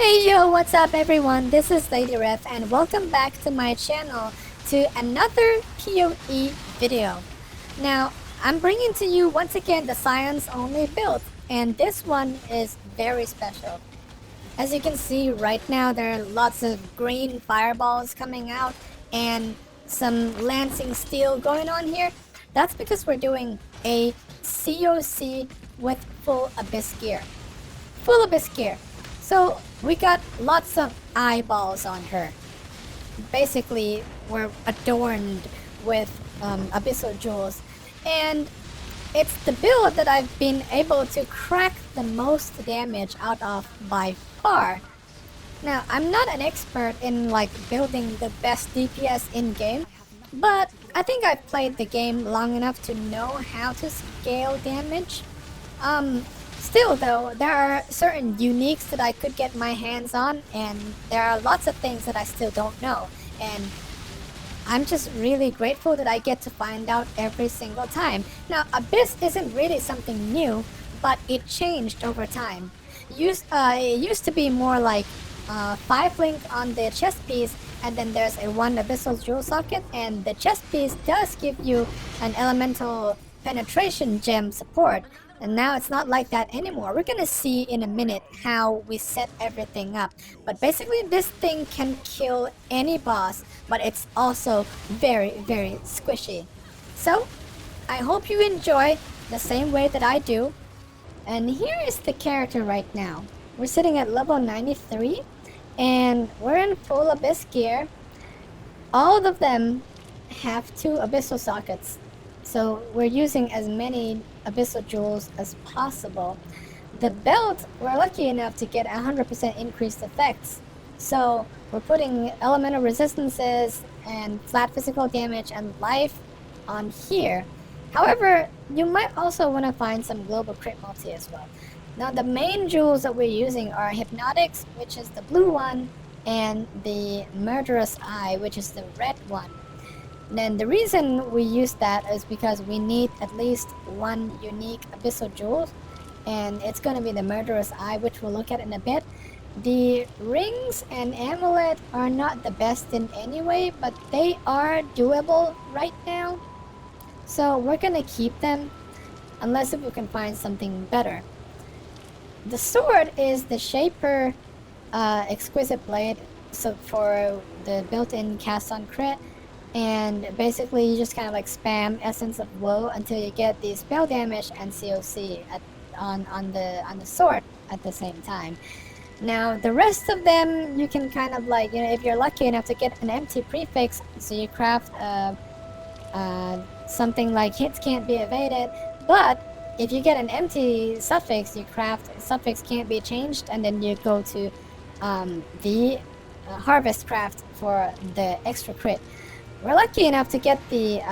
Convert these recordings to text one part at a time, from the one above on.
Hey yo, what's up everyone? This is LadyRev and welcome back to my channel to another PoE video. Now, I'm bringing to you once again the Scion Only build, and this one is very special. As you can see right now, there are lots of green fireballs coming out and some lancing steel going on here. That's because we're doing a CoC with full abyss gear. Full abyss gear. So we got lots of eyeballs on her. Basically, we're adorned with abyssal jewels, and it's the build that I've been able to crack the most damage out of by far. Now, I'm not an expert in like building the best DPS in game, but I think I've played the game long enough to know how to scale damage. Still though, there are certain uniques that I could get my hands on, and there are lots of things that I still don't know, and I'm just really grateful that I get to find out every single time. Now, Abyss isn't really something new, but it changed over time. It used to be more like 5 link on the chest piece, and then there's a 1 abyssal jewel socket, and the chest piece does give you an elemental penetration gem support. And now it's not like that anymore. We're gonna see in a minute how we set everything up. But basically this thing can kill any boss, but it's also very, very squishy. So, I hope you enjoy the same way that I do. And here is the character right now. We're sitting at level 93, and we're in full abyss gear. All of them have 2 abyssal sockets. So we're using as many abyssal jewels as possible. The belt, we're lucky enough to get 100% increased effects. So we're putting elemental resistances and flat physical damage and life on here. However, you might also want to find some global crit multi as well. Now the main jewels that we're using are Hypnotics, which is the blue one, and the Murderous Eye, which is the red one. Then the reason we use that is because we need at least 1 unique abyssal jewel, and it's going to be the Murderous Eye, which we'll look at in a bit. The rings and amulet are not the best in any way, but they are doable right now, so we're going to keep them unless if we can find something better. The sword is the Shaper Exquisite Blade, so for the built-in cast on crit. And basically you just kind of like spam Essence of Woe until you get the spell damage and CoC on the sword at the same time. Now the rest of them you can kind of like, if you're lucky enough to get an empty prefix, so you craft something like hits can't be evaded, but if you get an empty suffix, you craft suffix can't be changed, and then you go to the harvest craft for the extra crit. We're lucky enough to get the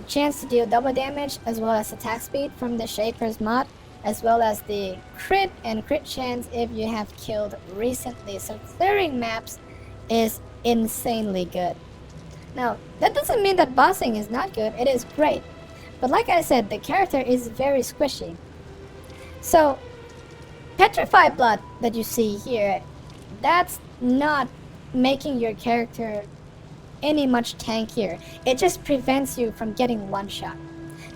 chance to deal double damage as well as attack speed from the Shaper's mod, as well as the crit and crit chance if you have killed recently. So clearing maps is insanely good. Now, that doesn't mean that bossing is not good, it is great. But like I said, the character is very squishy. So, Petrified Blood that you see here, that's not making your character any much tankier. It just prevents you from getting 1 shot.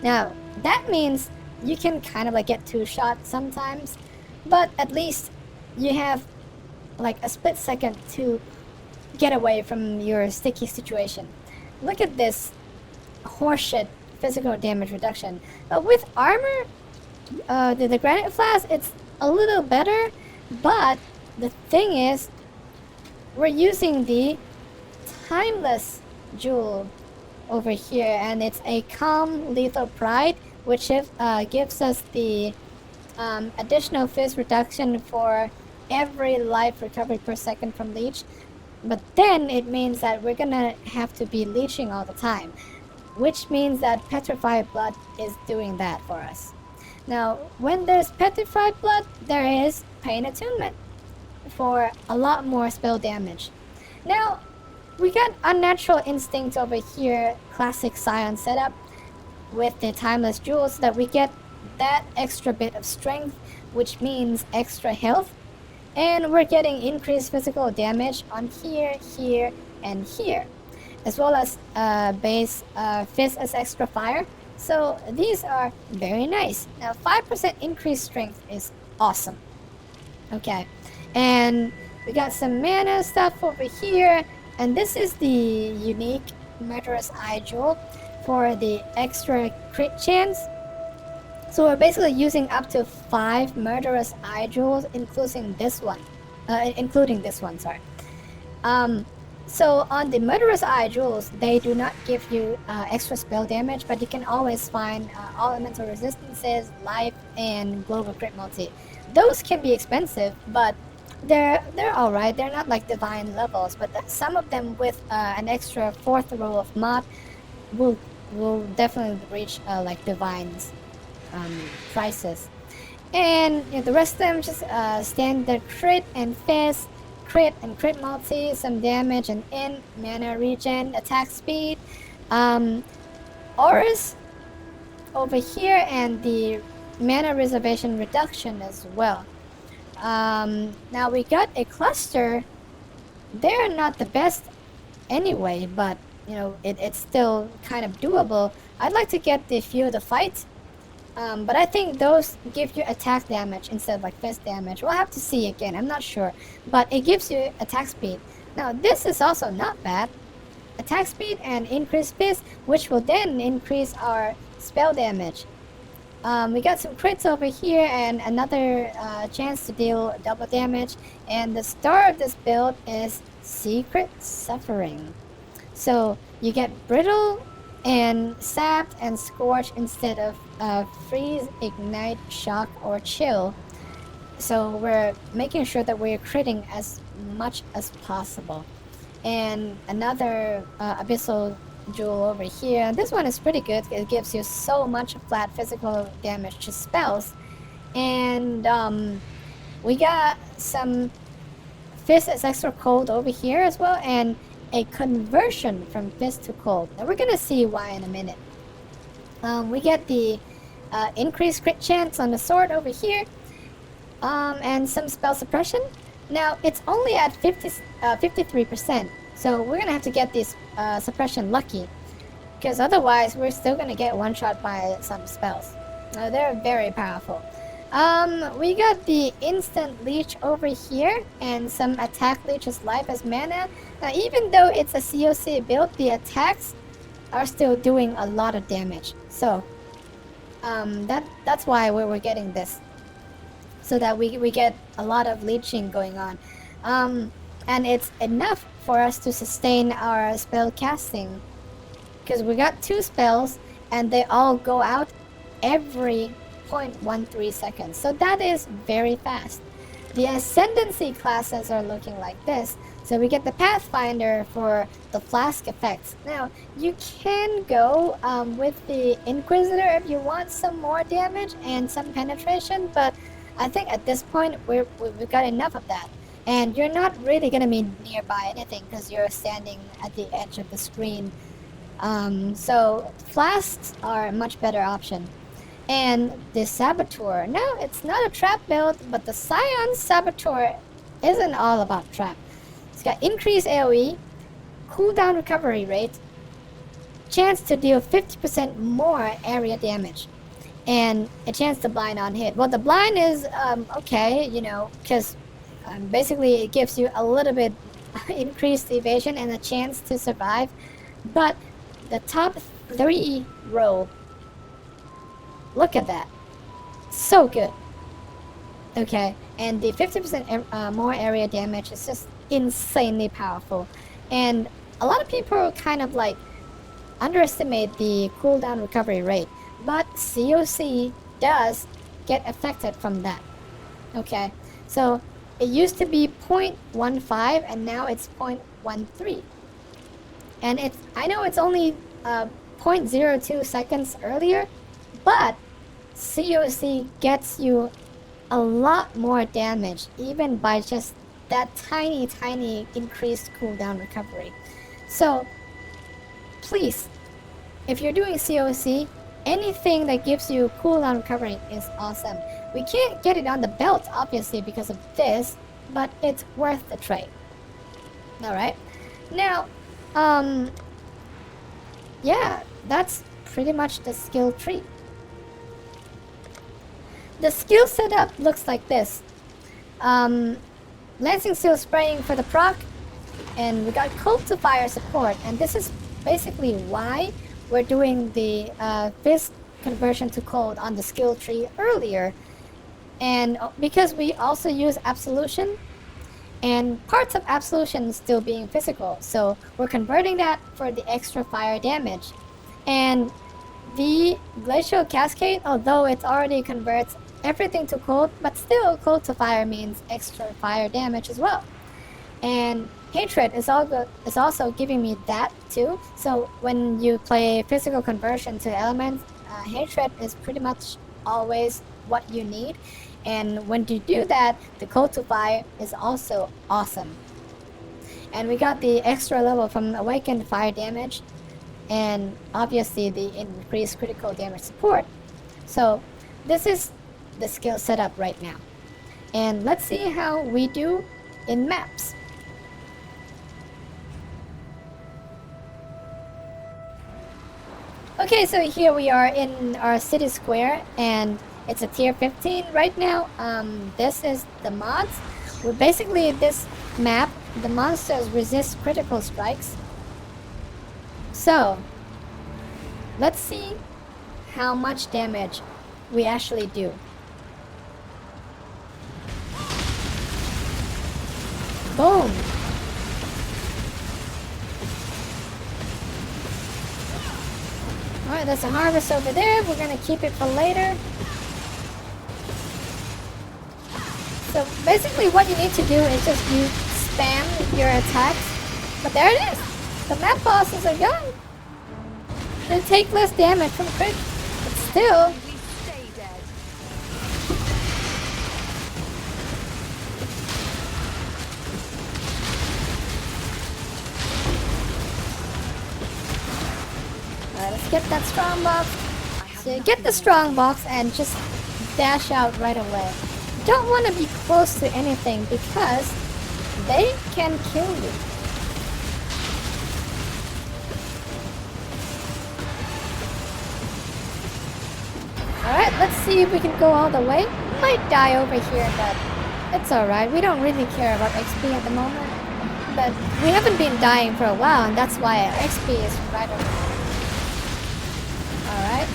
Now that means you can kind of like get 2 shots sometimes, but at least you have like a split second to get away from your sticky situation. Look at this horseshit physical damage reduction. With armor, the Granite Flask, it's a little better, but the thing is we're using the Timeless jewel over here, and it's a Calm Lethal Pride, which gives us the additional fizz reduction for every life recovery per second from leech. But then it means that we're gonna have to be leeching all the time, which means that Petrified Blood is doing that for us. Now when there's Petrified Blood, there is Pain Attunement for a lot more spell damage. Now we got Unnatural Instinct over here, classic Scion setup with the Timeless Jewels, so that we get that extra bit of strength, which means extra health. And we're getting increased physical damage on here, here, and here, as well as base fist as extra fire. So these are very nice. Now 5% increased strength is awesome. Okay, and we got some mana stuff over here, and this is the unique Murderous Eye Jewel for the extra crit chance. So we're basically using up to 5 Murderous Eye Jewels, including this one. Sorry. So on the Murderous Eye Jewels, they do not give you extra spell damage, but you can always find all elemental resistances, life, and global crit multi. Those can be expensive, but they're alright. They're not like divine levels, but some of them with an extra 4th row of mod will definitely reach like divines prices. And you know, the rest of them just standard crit and fist, crit and crit multi, some damage and in mana regen, attack speed, auras over here, and the mana reservation reduction as well. Now we got a cluster. They're not the best anyway, but you know it's still kind of doable. I'd like to get the Feel the Fight, but I think those give you attack damage instead of like fist damage. We'll have to see again, I'm not sure, but it gives you attack speed. Now this is also not bad. Attack speed and increased fist, which will then increase our spell damage. We got some crits over here and another chance to deal double damage, and the star of this build is Secret Suffering. So you get brittle and sapped and scorch instead of freeze, ignite, shock, or chill. So we're making sure that we're critting as much as possible. And another abyssal jewel over here. This one is pretty good. It gives you so much flat physical damage to spells. And we got some fist as extra cold over here as well, and a conversion from fist to cold. Now we're gonna see why in a minute. We get the increased crit chance on the sword over here, and some spell suppression. Now it's only at 53%, so we're gonna have to get this suppression lucky, because otherwise we're still gonna get one shot by some spells. They're very powerful. We got the instant leech over here and some attack leech as life as mana. Now even though it's a CoC build, the attacks are still doing a lot of damage. So that's why we're getting this, so that we get a lot of leeching going on. And it's enough for us to sustain our spell casting, because we got 2 spells and they all go out every 0.13 seconds. So that is very fast. The Ascendancy classes are looking like this. So we get the Pathfinder for the flask effects. Now you can go with the Inquisitor if you want some more damage and some penetration, but I think at this point we've got enough of that. And you're not really going to be nearby anything because you're standing at the edge of the screen. So flasks are a much better option. And the Saboteur. No, it's not a trap build, but the Scion Saboteur isn't all about trap. It's got increased AoE, cooldown recovery rate, chance to deal 50% more area damage, and a chance to blind on hit. Well, the blind is okay, you know, because basically it gives you a little bit increased evasion and a chance to survive. But the top 3 row, look at that, so good. Okay, and the 50% more area damage is just insanely powerful. And a lot of people kind of like underestimate the cooldown recovery rate, but CoC does get affected from that. Okay, so it used to be 0.15 and now it's 0.13. And I know it's only 0.02 seconds earlier, but CoC gets you a lot more damage even by just that tiny increased cooldown recovery. So please, if you're doing CoC, anything that gives you cooldown recovery is awesome. We can't get it on the belt obviously because of this, but it's worth the trade. Alright, now, um, yeah, that's pretty much the skill tree. The skill setup looks like this. Lancing Steel Spraying for the proc, and we got Cold to Fire support, and this is basically why we're doing the Fist conversion to Cold on the skill tree earlier, and because we also use Absolution, and parts of Absolution still being physical, so we're converting that for the extra fire damage. And the Glacial Cascade, although it already converts everything to cold, but still cold to fire means extra fire damage as well. And Hatred is also giving me that too, so when you play physical conversion to elements, Hatred is pretty much always what you need. And when you do that, the cold to fire is also awesome. And we got the extra level from Awakened Fire Damage, and obviously the increased critical damage support. So this is the skill setup right now. And let's see how we do in maps. Okay, so here we are in our city square, and it's a tier 15 right now. This is the mods. Well, basically this map, the monsters resist critical strikes. So, let's see how much damage we actually do. Boom! Alright, there's a harvest over there. We're gonna keep it for later. So basically what you need to do is just you spam your attacks. But there it is! The map bosses are gone! They take less damage from crit, but still... Alright, let's get that strong box. So you get the strong box and just dash out right away. Don't want to be close to anything because they can kill you. Alright, let's see if we can go all the way. Might die over here, but it's alright. We don't really care about XP at the moment. But we haven't been dying for a while, and that's why our XP is right over here. Alright.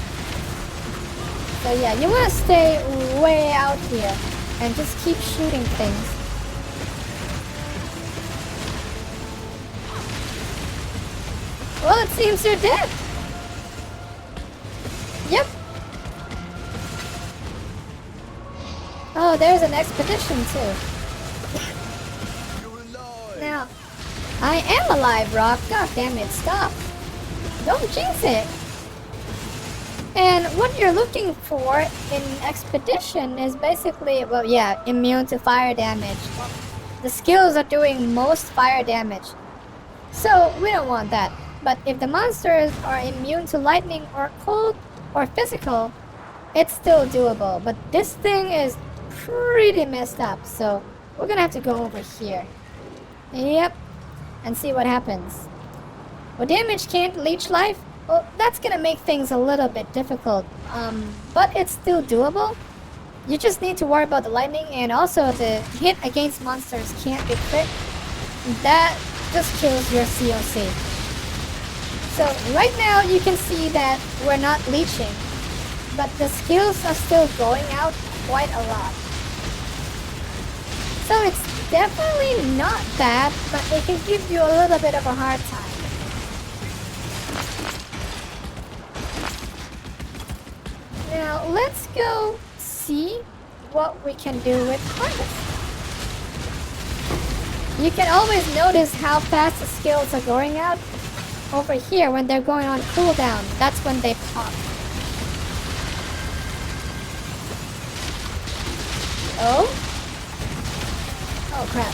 So yeah, you want to stay way out here and just keep shooting things. Well, it seems you're dead. Yep. Oh, there's an expedition too. Now, I am alive, Rock. God damn it, stop. Don't jinx it. And what you're looking for in Expedition is basically, well, yeah, immune to fire damage. The skills are doing most fire damage. So, we don't want that. But if the monsters are immune to lightning or cold or physical, it's still doable. But this thing is pretty messed up, so we're gonna have to go over here. Yep, and see what happens. Well, damage can't leech life. Well, that's gonna make things a little bit difficult, but it's still doable. You just need to worry about the lightning, and also the hit against monsters can't be crit. That just kills your CoC. So right now you can see that we're not leeching, but the skills are still going out quite a lot. So it's definitely not bad, but it can give you a little bit of a hard time. Now let's go see what we can do with Harvest. You can always notice how fast the skills are going out. Over here, when they're going on cooldown, that's when they pop. Oh? Oh crap.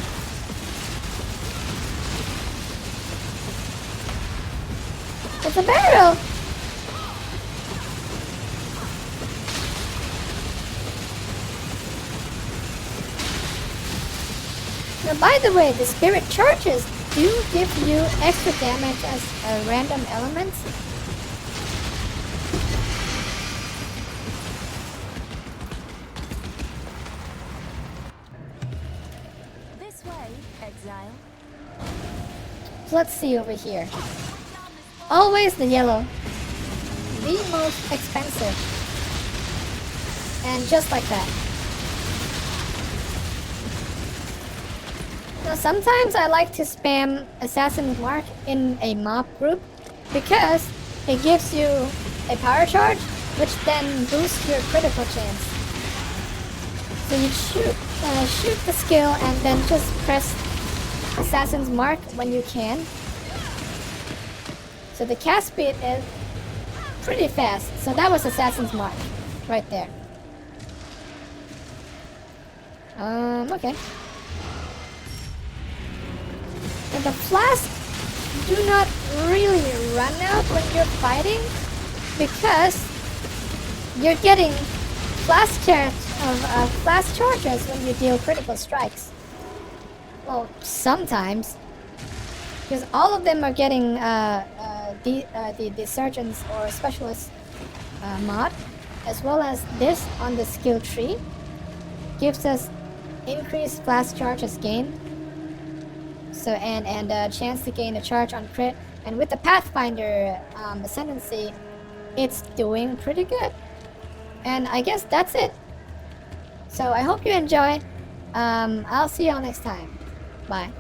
It's a barrel! Now, by the way, the spirit charges do give you extra damage as a random element. This way, exile. So let's see over here. Always the yellow. The most expensive. And just like that. Now sometimes I like to spam Assassin's Mark in a mob group because it gives you a power charge which then boosts your critical chance. So you shoot the skill and then just press Assassin's Mark when you can. So the cast speed is pretty fast. So that was Assassin's Mark right there. Okay. And the flasks do not really run out when you're fighting because you're getting flask charges when you deal critical strikes. Well, sometimes, because all of them are getting the surgeons or specialist mod, as well as this on the skill tree, gives us increased flask charges gain. So and a chance to gain a charge on crit, and with the Pathfinder ascendancy, it's doing pretty good. And I guess that's it. So I hope you enjoy. I'll see y'all next time. Bye.